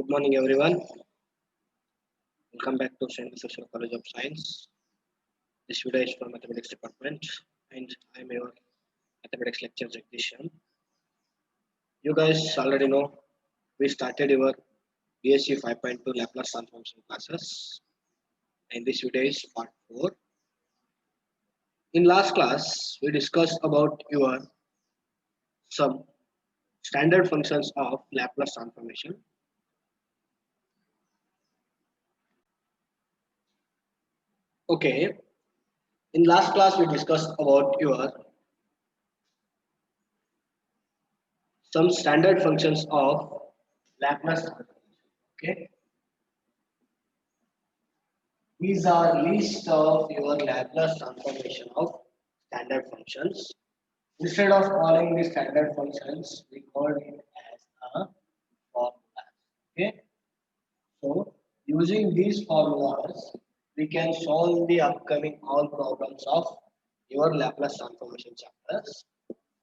Good morning, everyone. Welcome back to St. Social College of Science. This video is from Mathematics Department, and I am your Mathematics lecturer technician. You guys already know we started your BSc 5.2 Laplace transformation classes, and this video is part 4. In last class, we discussed about your some standard functions of Laplace transformation. Okay, in last class we discussed about your some standard functions of Laplace transformation. Okay, these are list of your Laplace transformation of standard functions. Instead of calling the standard functions, we call it as a formula. Okay, so using these formulas, we can solve the upcoming all problems of your Laplace transformation chapters.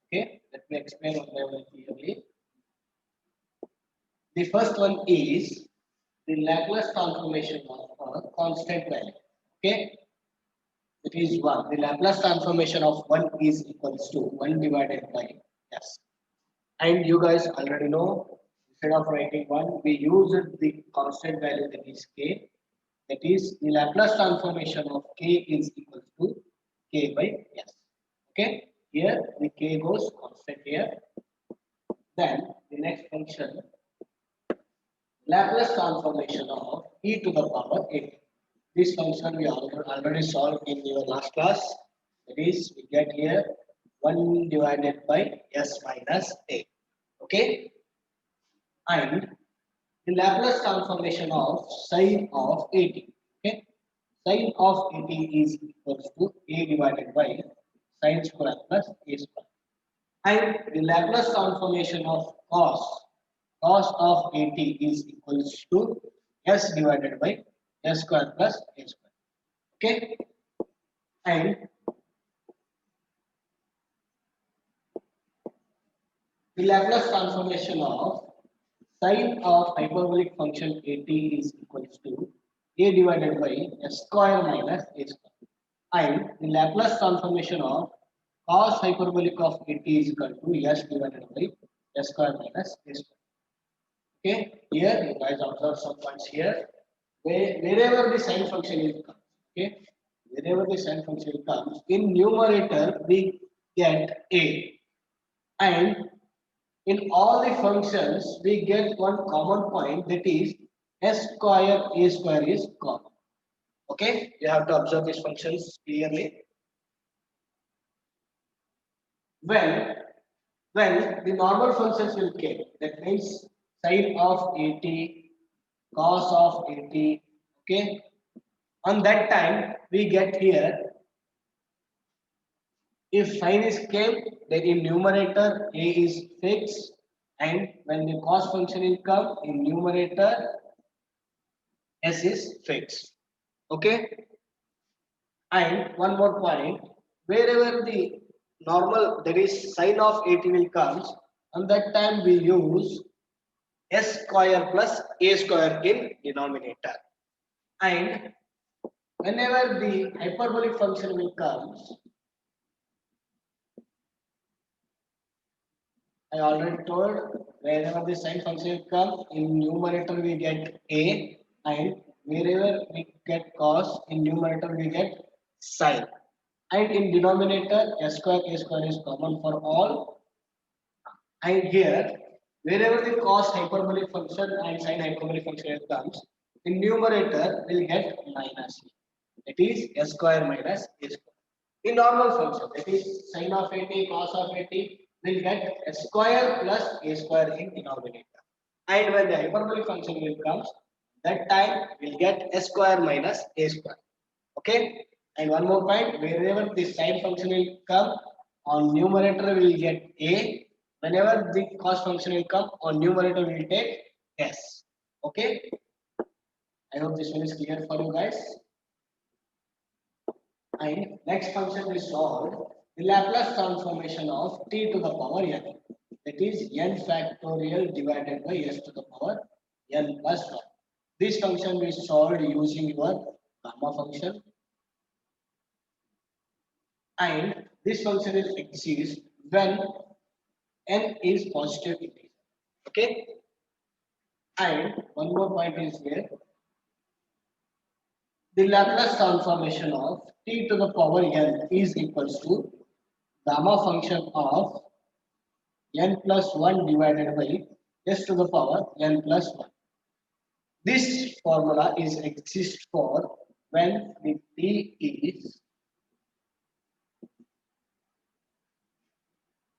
Okay, let me explain one by one clearly. The first one is the Laplace transformation of a constant value. Okay, it is 1. The Laplace transformation of 1 is equals to 1 divided by s. And you guys already know, instead of writing 1, we use the constant value that is k. That is, the Laplace transformation of k is equals to k by s. Okay, here the k goes constant here. Then the next function, Laplace transformation of e to the power a. This function we already solved in your last class. That is, we get here 1 divided by s minus a. Okay, and the Laplace transformation of sine of at. Okay, sine of at is equals to a divided by sine square plus a square. And the Laplace transformation of cos of at is equals to s divided by s square plus a square. Okay, and the Laplace transformation of sine of hyperbolic function at is equals to a divided by s square minus a square. And the Laplace transformation of cos hyperbolic of at is equal to s divided by s square minus a square. Okay, here you guys observe some points here. Wherever the sine function is comes, okay, wherever the sine function comes, in numerator we get a, and in all the functions we get one common point, that is s square a square is common. Okay, you have to observe these functions clearly. When the normal functions will came, that means sine of at, cos of at, okay, on that time we get here, if sine is came, then in numerator a is fixed, and when the cos function will come, in numerator s is fixed. Okay, and one more point, wherever the normal, that is sine of at will comes, on that time we use s square plus a square in denominator, and whenever the hyperbolic function will comes, I already told, wherever the sine function will come, in numerator we get a, and wherever we get cos, in numerator we get sine, and in denominator s square a square is common for all. And here, wherever the cos hyperbolic function and sine hyperbolic function comes, in numerator will get minus. That is s square minus a square. In normal function, that is sine of at, cos of at, will get s square plus a square in denominator. And when the hyperbolic function will comes, that time will get s square minus a square. Okay. And one more point, wherever the sine function will come, on numerator we will get a. Whenever the cos function will come, on numerator we will take s. Okay. I hope this one is clear for you guys. And next function we solved the Laplace transformation of t to the power n. That is n factorial divided by s to the power n plus 1. This function is solved using your gamma function, and this function will exist when n is positive integer. Okay, and one more point is here: the Laplace transformation of t to the power n is equals to gamma function of n plus 1 divided by s to the power n plus 1. This formula is exists for when the t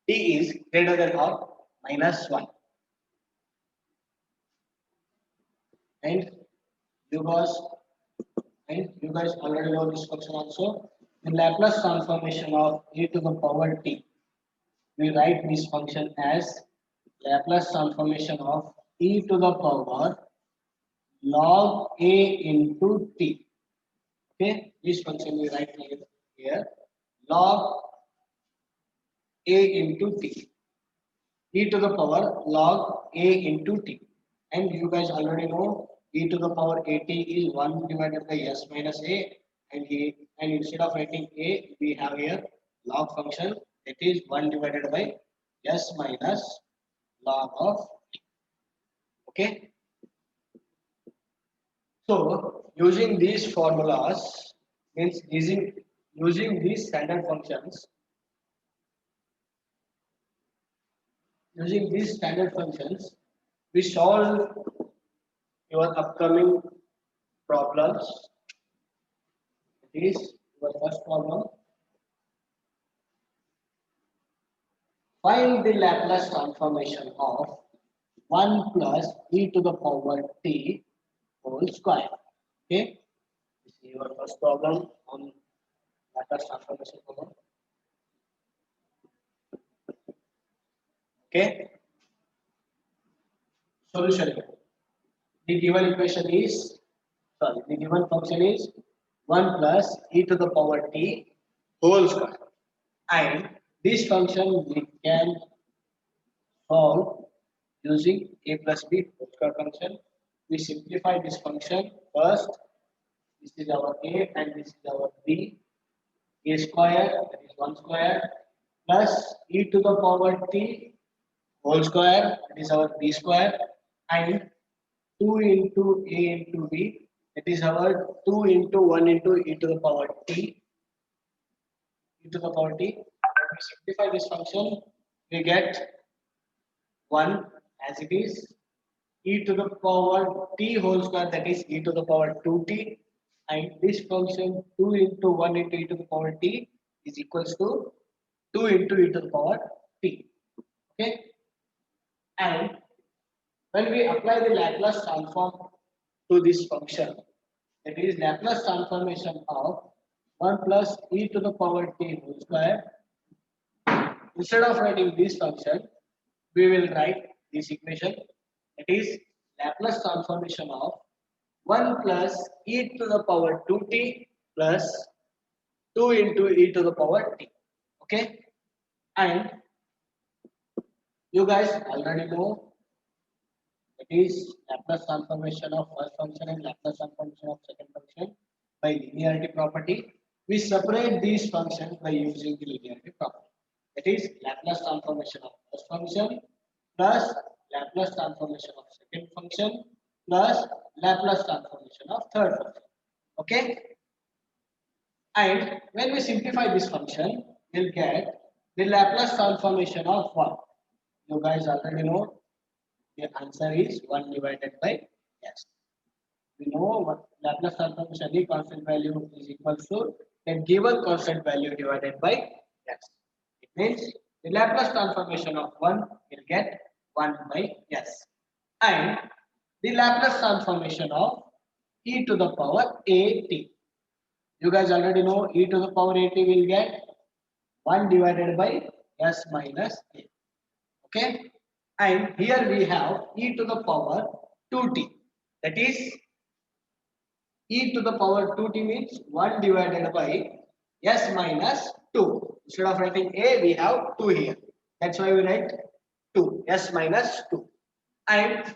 is greater than or minus 1. And you guys you guys already know this function also. The Laplace transformation of e to the power t. We write this function as Laplace transformation of e to the power log a into t. Okay, this function we write here log a into t, e to the power log a into t. And you guys already know e to the power at is 1 divided by s minus a, and instead of writing a we have here log function that is 1 divided by s minus log of t. Okay, so using these formulas means using these standard functions, using these standard functions, we solve your upcoming problems. It is your first problem. Find the Laplace transformation of 1 plus e to the power t whole square. Okay, this is your first problem on Laplace transformation problem. Okay, solution. The given equation is, sorry, the given function is 1 plus e to the power t whole square. And this function we can solve using a plus b whole square function. We simplify this function first. This is our a and this is our b. A square, that is 1 square, plus e to the power t whole square, that is our b square, and 2 into a into b, that is our 2 into 1 into e to the power t, e to the power t. When we simplify this function, we get 1 as it is, e to the power t whole square, that is e to the power 2t, and this function 2 into 1 into e to the power t is equals to 2 into e to the power t. Okay, and when we apply the Laplace transform to this function, that is Laplace transformation of 1 plus e to the power t whole square, instead of writing this function, we will write this equation. It is Laplace transformation of 1 plus e to the power 2t plus 2 into e to the power t. Okay, and you guys already know it is Laplace transformation of first function and Laplace transformation of second function by linearity property. We separate these functions by using the linearity property. That is Laplace transformation of first function plus Laplace transformation of second function plus Laplace transformation of third function. Okay, and when we simplify this function, we'll get the Laplace transformation of 1. You guys already know the answer is 1 divided by s. We know what Laplace transformation any constant value is equal to a given constant value divided by s. It means the Laplace transformation of 1 will get 1 by s. And the Laplace transformation of e to the power at. You guys already know e to the power at will get 1 divided by s minus a. Okay, and here we have e to the power 2t, that is e to the power 2t means 1 divided by s minus 2. Instead of writing a we have 2 here, that's why we write 2 s minus 2. And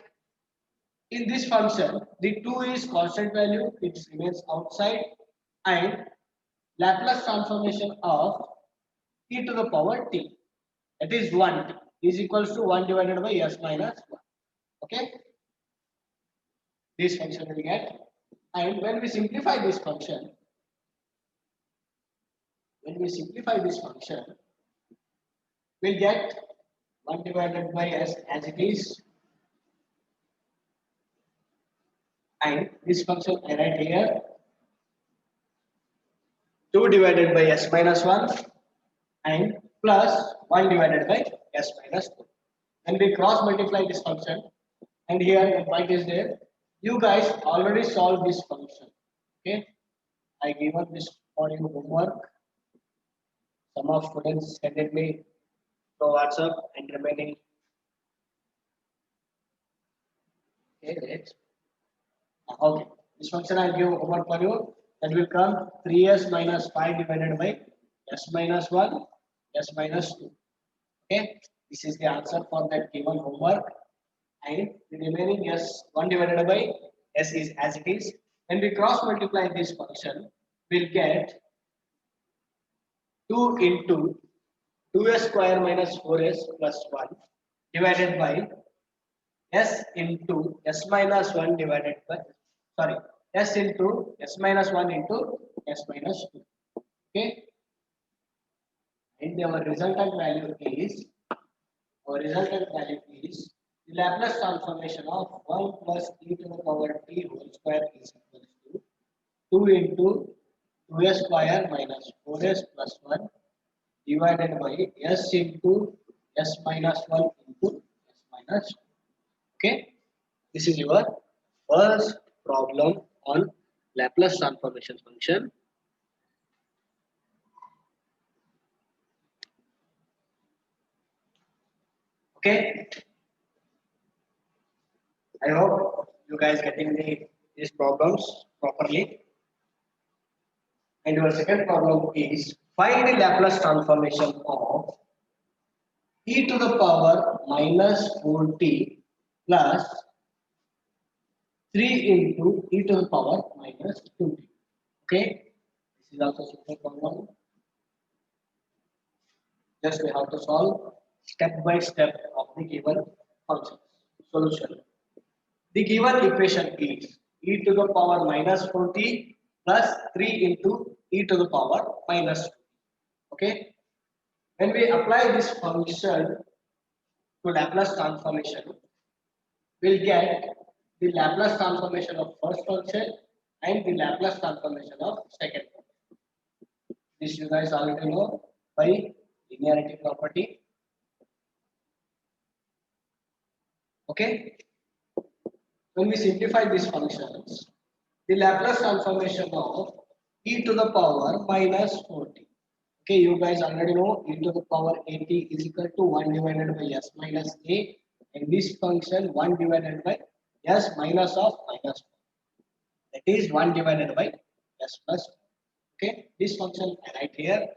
In this function, the 2 is constant value, it remains outside, and Laplace transformation of e to the power t, that is 1t, is equals to 1 divided by s minus 1. Okay, this function will get, and when we simplify this function, we'll get 1 divided by s as it is, and this function I write here 2 divided by s minus 1 and plus 1 divided by s minus 2. And we cross multiply this function, and here a point is there. You guys already solved this function. Okay, I given this for your homework. Some of students sent it me through WhatsApp and remaining. Okay, great. Okay, this function I give homework for you. That will come 3s minus 5 divided by s minus 1, s minus 2. Okay, this is the answer for that given homework. And the remaining s 1 divided by s is as it is. When we cross multiply this function, we'll get 2 into 2s square minus 4s plus 1 divided by s into s minus 1 divided by, sorry, s into s minus 1 into s minus 2. Okay, and our resultant value is the Laplace transformation of 1 plus e to the power t whole square is equal to 2 into 2s square minus 4s plus 1 divided by s into s minus 1 into s minus 2. Okay, this is your first problem on Laplace transformation function. Okay, I hope you guys getting these problems properly. And your second problem is find the Laplace transformation of e to the power minus 4t plus 3 into e to the power minus 2t. Okay, this is also simple problem. Just we have to solve step by step of the given function. Solution. The given equation is e to the power minus 4t plus 3 into e to the power minus 2. Okay. When we apply this function to Laplace transformation, we'll get the Laplace transformation of first function and the Laplace transformation of second function. This you guys already know by linearity property. Okay. When we simplify these functions, the Laplace transformation of e to the power minus 4t. Okay, you guys already know e to the power at is equal to 1 divided by s minus a, and this function 1 divided by s minus of minus 4. That is 1 divided by s plus 2. Okay, this function I write here.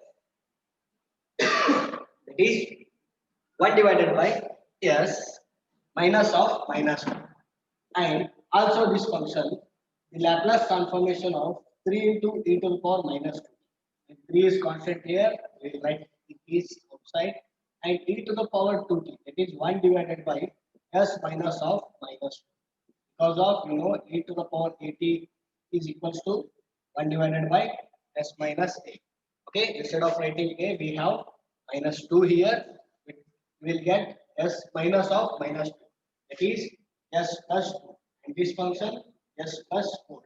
That is 1 divided by s minus of minus 1. And also this function, the Laplace transformation of 3 into e to the power minus 2. And 3 is constant here, we write it is outside, and e to the power 2t, that is 1 divided by s minus of minus 2. Because of, you know, e to the power at is equals to 1 divided by s minus a. Okay, instead of writing a, we have minus 2 here. We will get s minus of minus 2. That is s plus 2. And this function s plus 4.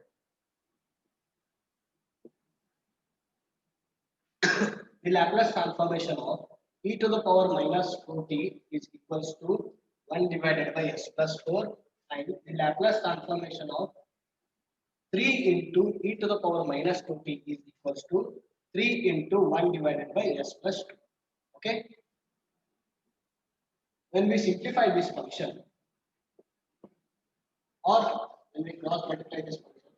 The Laplace transformation of e to the power minus 4t is equals to 1 divided by s plus 4, and the Laplace transformation of 3 into e to the power minus 2t is equals to 3 into 1 divided by s plus 2. Okay. When we simplify this function, or when we cross multiply this function,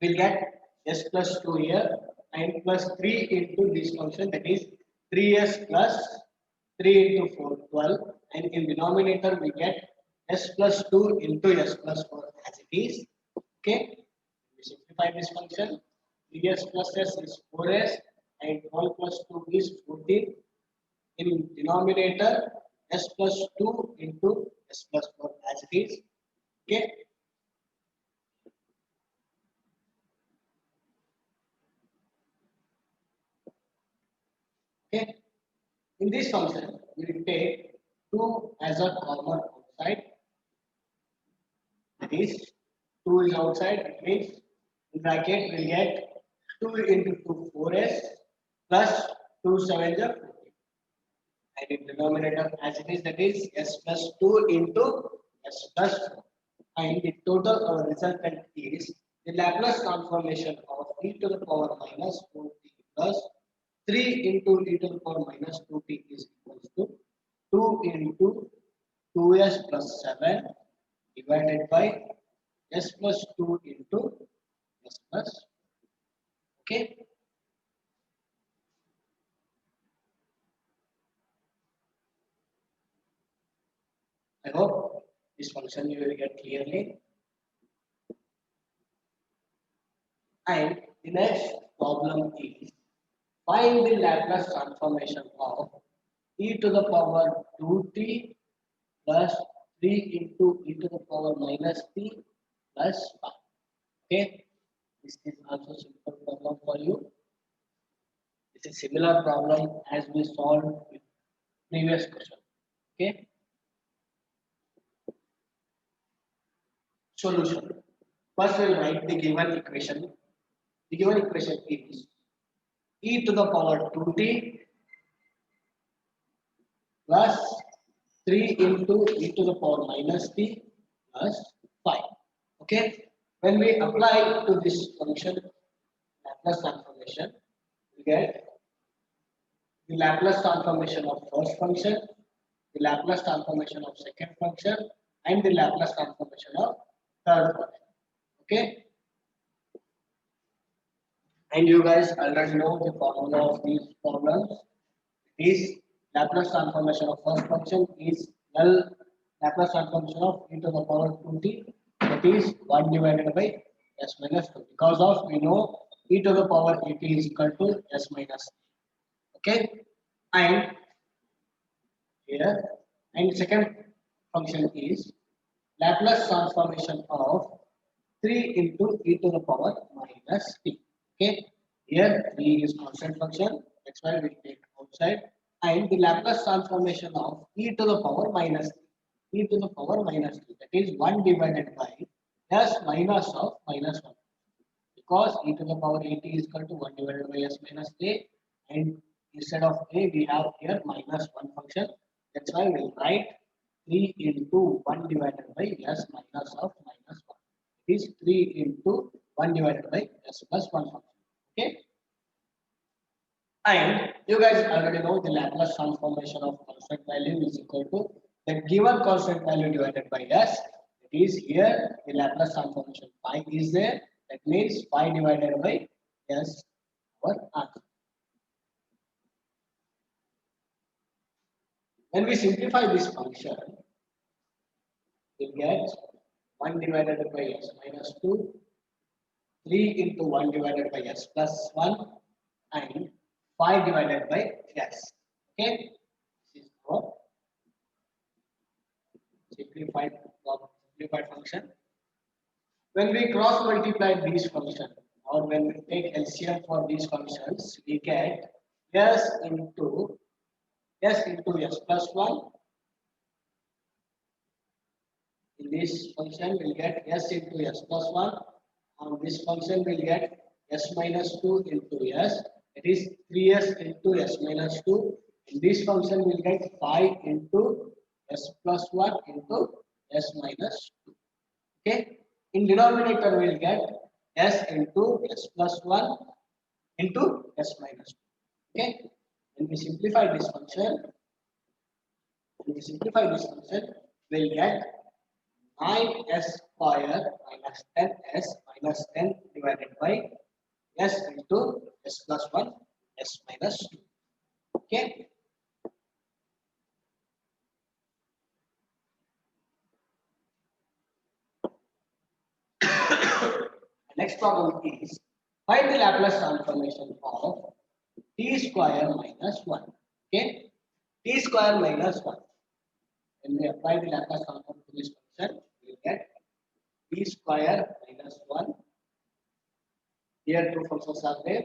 we'll get s plus 2 here and plus 3 into this function, that is 3s plus 3 into 4, 12, and in denominator we get s plus 2 into s plus 4 as it is. Okay, we simplify this function. 3s plus s is 4s and 12 plus 2 is 14. In denominator, s plus 2 into s plus 4 as it is. Okay. Okay. In this function, we will take 2 as a common outside. That is, 2 is outside. It means in bracket we will get 2 into 2 4s plus 2 7 is 14. And in denominator as it is, that is s plus 2 into s plus 4. And the total our resultant is the Laplace transformation of e to the power minus 4t plus 3 into e to the power minus 2t is equals to 2 into 2s plus 7 divided by s plus 2 into s plus. Okay. I hope this function you will get clearly. And the next problem is find the Laplace transformation of e to the power 2t plus 3 into e to the power minus t plus 5. Okay, this is also simple problem for you. It's a similar problem as we solved with previous question. Okay, solution. First, we'll write the given equation. The given equation is e to the power 2t plus 3 into e to the power minus t plus 5. Okay, when we apply to this function Laplace transformation, we get the Laplace transformation of first function, the Laplace transformation of second function, and the Laplace transformation of third function. Okay, and you guys already know the formula of these problems. Is Laplace transformation of first function is Laplace transformation of e to the power 2t, that is 1 divided by s minus 2, because of we know e to the power 80 is equal to s minus. Okay, and here and second function is Laplace transformation of 3 into e to the power minus t. Okay, here 3 is constant function, that's why we take outside, and the Laplace transformation of e to the power minus t. E to the power minus t, that is 1 divided by s minus of minus 1, because e to the power 80 is equal to 1 divided by s minus a, and instead of a we have here minus 1 function, that's why we'll write 3 into 1 divided by s minus of minus 1. It is 3 into 1 divided by s plus 1 function. Okay, and you guys already know the Laplace transformation of constant value is equal to the given constant value divided by s. It is here the Laplace transformation pi is there. That means pi divided by s our answer. When we simplify this function, we get 1 divided by s minus 2, 3 into 1 divided by s plus 1, and 5 divided by s. Okay, this is our simplified function. When we cross multiply these functions, or when we take LCM for these functions, we get s into s plus 1. In this function, we'll get s into s plus 1. On this function, we'll get s minus 2 into s. It is 3s into s minus 2. In this function, we'll get 5 into s plus 1 into s minus 2. Okay. In denominator, we'll get s into s plus 1 into s minus 2. Okay. When we simplify this function, we'll get 9s square minus 10s minus 10 divided by s into s plus 1 s minus 2. Okay. Next problem is find the Laplace transformation of t square minus 1. Okay, t square minus 1. When we apply the Laplace transform to this function, we will get t square minus 1. Here two functions are there.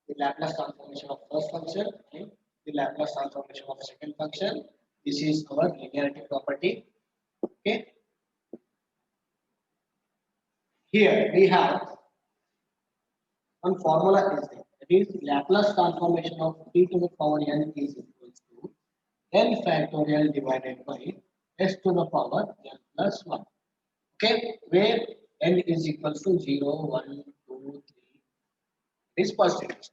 The Laplace transformation of first function and the Laplace transformation of second function. This is our linearity property. Okay. Here we have one formula is there. That is Laplace transformation of t to the power n is equals to n factorial divided by s to the power n plus 1. Okay, where n is equals to 0, 1, 2, 3 is percentage.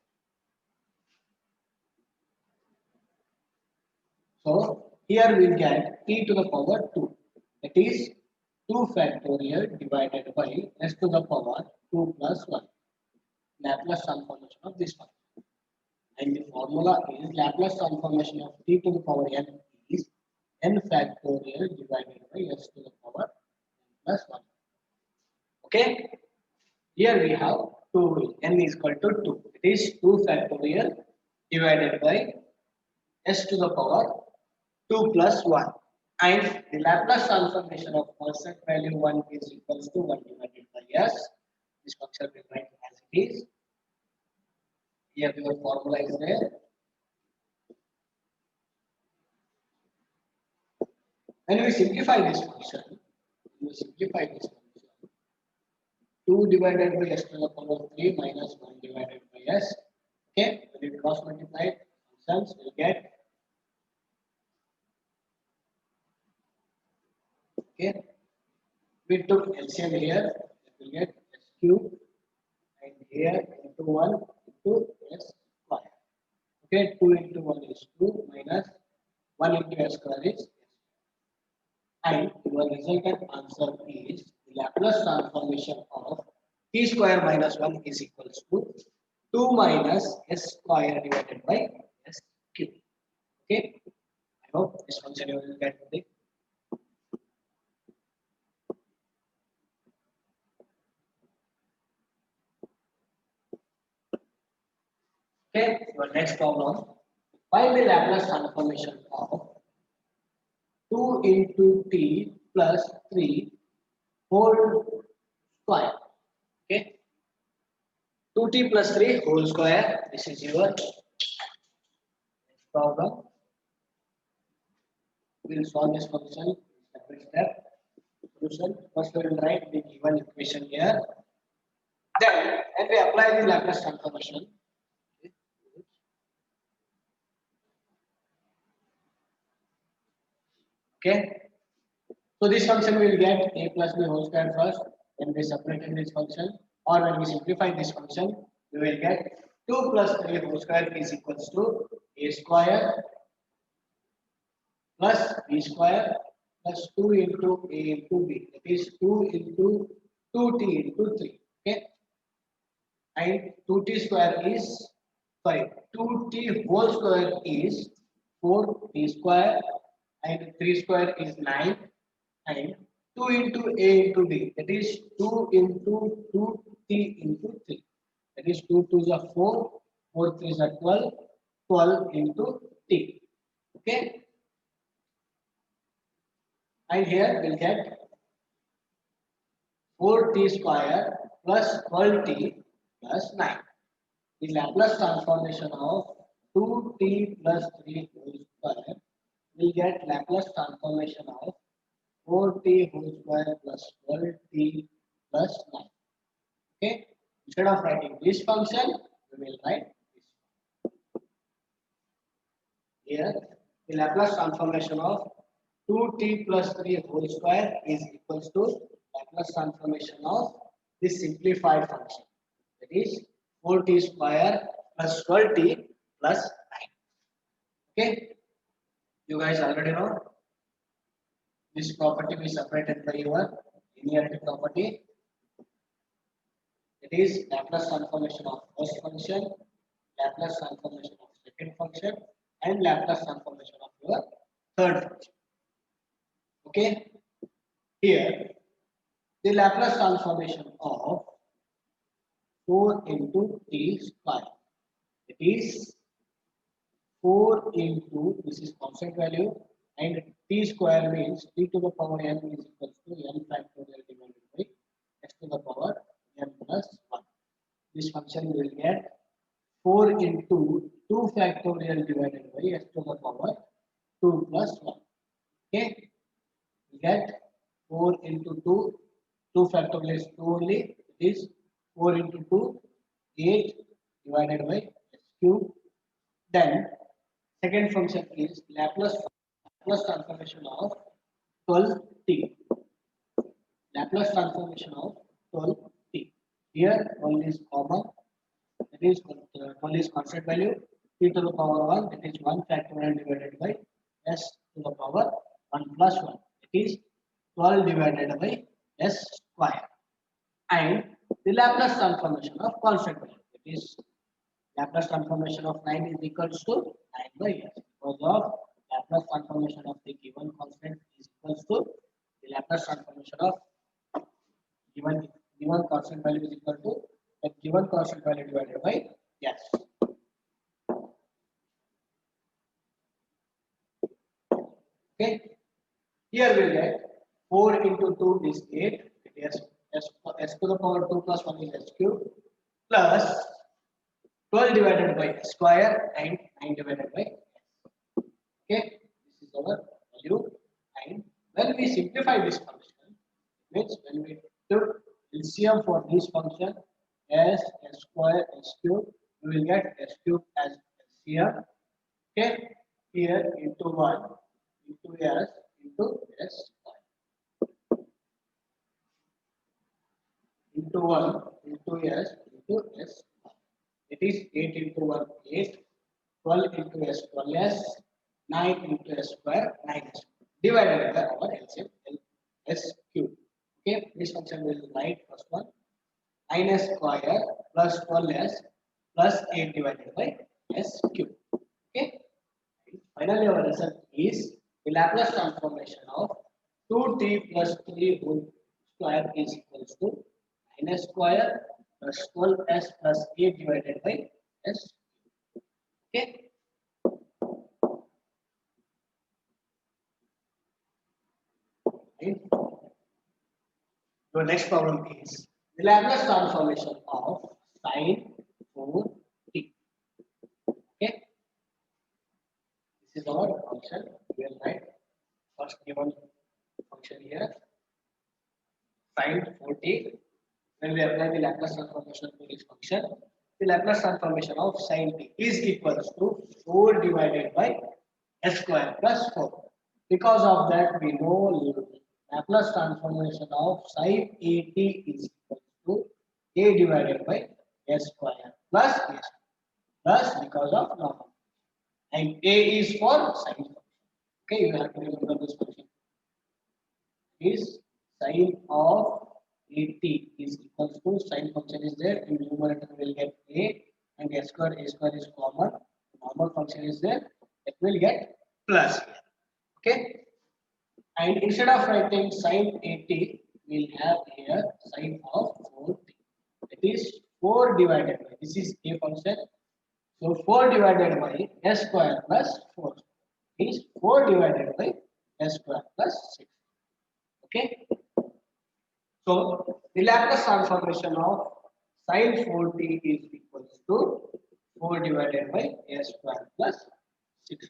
So here we get t to the power 2. That is 2 factorial divided by s to the power 2 plus 1. Laplace transformation of this one. And the formula is Laplace transformation of t to the power n is n factorial divided by s to the power n plus 1. Okay. Here we have 2 n is equal to 2. It is 2 factorial divided by s to the power 2 plus 1. And the Laplace transformation of constant value 1 is equals to 1 divided by s. This function will write as it is. Here your formula is there. When we simplify this function, 2 divided by s to the power 3 minus 1 divided by s. Okay, when we cross multiply functions, we'll get. Okay, we took LCM here, we'll get s cube, and here into 1 into s square. Okay, 2 into 1 is 2 minus 1 into s square is s. And your resultant answer is the Laplace transformation of t square minus 1 is equals to 2 minus s square divided by s cube. Okay, I hope this function you will get today. Okay, your next problem. Find the Laplace transformation of 2 into t plus 3 whole square. Okay, 2t plus 3 whole square. This is your next problem. We will solve this function step by step. Solution. First, we will write the given equation here. Then, and we apply the Laplace transformation. Okay. So this function we will get a plus b whole square first. When we separate this function, or when we simplify this function, we will get 2 plus 3 whole square is equals to a square plus b square plus 2 into a into b. That is 2 into 2t into 3. Okay. And 2t square is, sorry, 2t whole square is 4t square and 3 square is 9 and 2 into a into b, that is 2 into 2t into 3, that is 2 2s are 4, 4 3s are 12, 12 into t. Okay, and here we'll get 4t square plus 12t plus 9. The Laplace transformation of 2t plus 3 whole square will get Laplace transformation of 4t whole square plus 12t plus 9. Okay, instead of writing this function, we will write this. Here, the Laplace transformation of 2t plus 3 whole square is equals to Laplace transformation of this simplified function. That is 4t square plus 12t plus 9. Okay, you guys already know this property we separated by your linearity property. It is Laplace transformation of first function, Laplace transformation of second function, and Laplace transformation of your third function. Okay, here the Laplace transformation of 4 into t square. It is 4 into, this is constant value, and t square means t to the power n is equal to n factorial divided by x to the power n plus 1. This function will get 4 into 2 factorial divided by x to the power 2 plus 1. Okay, we get 4 into 2, 2 factorial is 2 only, it is 4 into 2, 8 divided by x cube. Then second function is Laplace transformation of 12t. Laplace transformation of 12t. Here 1 is common, that is 1 is constant value, t to the power 1, that is 1 factorial divided by s to the power 1 plus 1, that is 12 divided by s square. And the Laplace transformation of constant value, that is Laplace transformation of 9 is equals to 9 by s, because of Laplace transformation of the given constant is equals to the Laplace transformation of given constant value is equal to the given constant value divided by s. Okay, here we get 4 into 2 is 8, s to the power 2 plus 1 is s cube, plus 12 divided by s square and 9 divided by s. Okay, this is our value. And when we simplify this function, means when we took LCM for this function s square s cube, we will get s cube as LCM. Okay, here into 1 into s into s square into 1 into s into s square. It is 8 into 1 8, 12 into s 12s, 9 into s square 9s divided by our LCM s cube. Okay, this function will write first one 9s square plus 12s plus 8 divided by s cube. Okay, finally our result is the Laplace transformation of 2t plus 3 whole square is equals to 9s square plus 12s plus 8 divided by s. Okay. Right. Your next problem is the Laplace transformation of sine 4t. Okay. This is our function. We will write first given function here sine 4t. When we apply the Laplace transformation to this function, the Laplace transformation of sine t is equals to 4 divided by s square plus 4. Because of that, we know Laplace transformation of sine at is equal to a divided by s square plus s plus because of normal. And a is for sine function. Okay, you have to remember this function is sine of 80 is equals to sine function is there in numerator will get a and a square is common, normal function is there, it will get plus here. Okay, and instead of writing sine 80 we'll have here sine of 4t, it is 4 divided by, this is a function, so 4 divided by s square plus 4 is 4 divided by s square plus 6. Okay, so the Laplace transformation of sine 4t is equals to 4 divided by s square plus 6.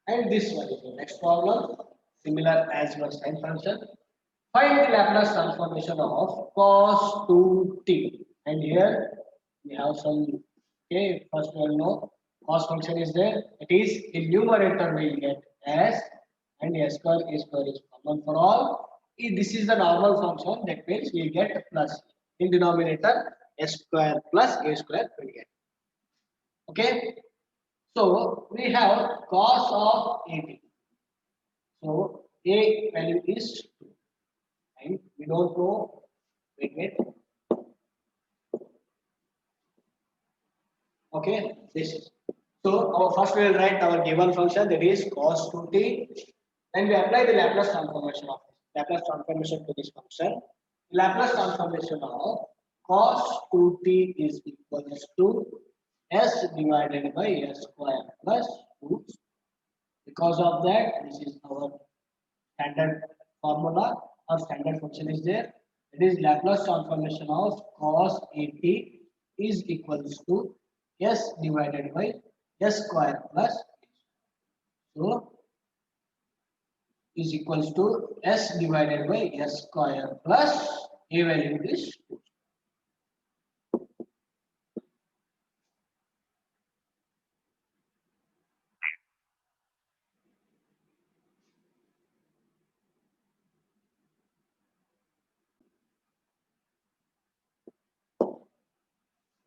And this one is the next problem, similar as your sine function. Find the Laplace transformation of cos 2t. And here we have some, okay, first one know cos function is there. It is in numerator we will get s and a square is common for all. If this is the normal function, that means we get plus in denominator s square plus a square we get. Okay, so we have cos of 80. So a value is 2 and we don't know, wait. Okay, this is So our first we will write our given function, that is cos 2t. Then we apply the Laplace transformation of Laplace transformation to this function. Laplace transformation of cos 2t is equals to s divided by s square plus 2. Because of that, this is our standard formula. Our standard function is there. It is Laplace transformation of cos 80 is equals to s divided by s square plus so is equals to s divided by s square plus a value is 2.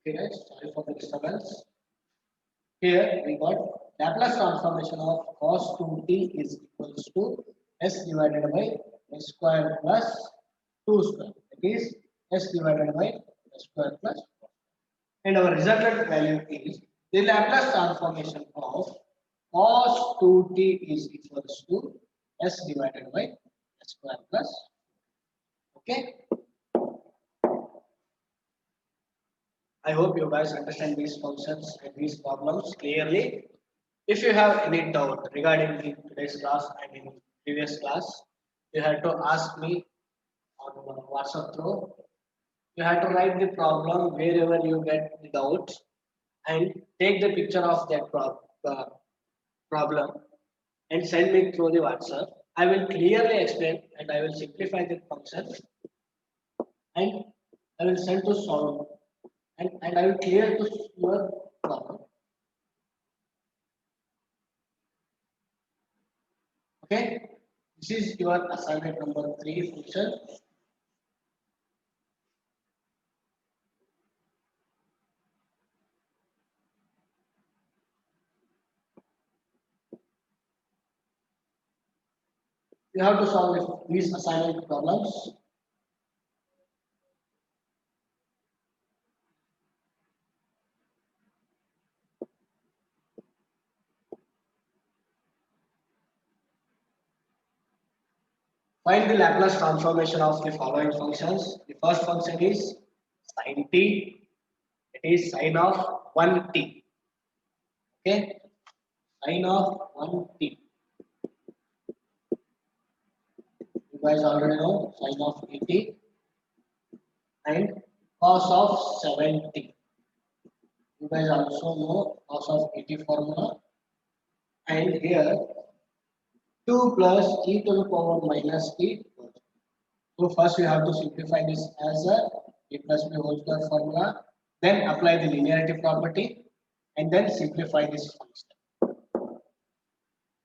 Okay, guys, sorry for the disturbance. Here we got Laplace transformation of cos 2t is equals to s divided by s square plus 2 square. That is s divided by s square plus 4. And our resultant value is the Laplace transformation of cos 2t is equals to s divided by s square plus. Okay. I hope you guys understand these functions and these problems clearly. If you have any doubt regarding the today's class and in previous class, you have to ask me on WhatsApp through. You have to write the problem wherever you get the doubt and take the picture of that problem and send me through the WhatsApp. I will clearly explain and I will simplify the function and I will send to solve and I will clear to your problem. Okay, this is your assignment number 3 function. You have to solve these assignment problems. Find the Laplace transformation of the following functions. The first function is sin t. It is sine of 1t. Okay, sine of 1t. You guys already know sine of 80 and cos of 70. You guys also know cos of 80 formula. And here 2 plus e to the power minus t. So first we have to simplify this as a plus b whole square formula. Then apply the linearity property and then simplify this function.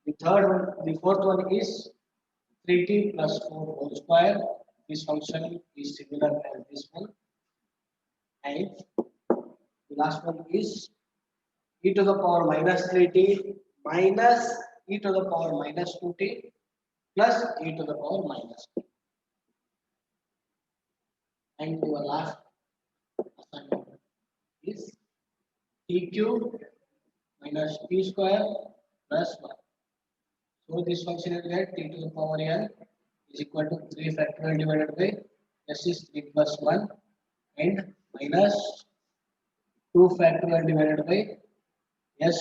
The fourth one is 3t plus 4 whole square. This function is similar as this one. And the last one is e to the power minus 3t minus e to the power minus 2t plus e to the power minus 2. And your last assignment is t cube minus t square plus 1. So this function will get t to the power n is equal to 3 factorial divided by s is 3 plus 1 and minus 2 factorial divided by s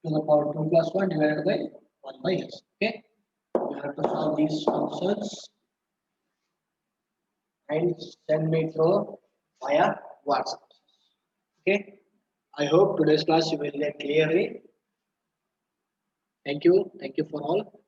to the power 2 plus 1 divided by 1 by s. Okay. You have to solve these functions and send me through via WhatsApp. Okay. I hope today's class you will get clearly. Thank you. Thank you for all.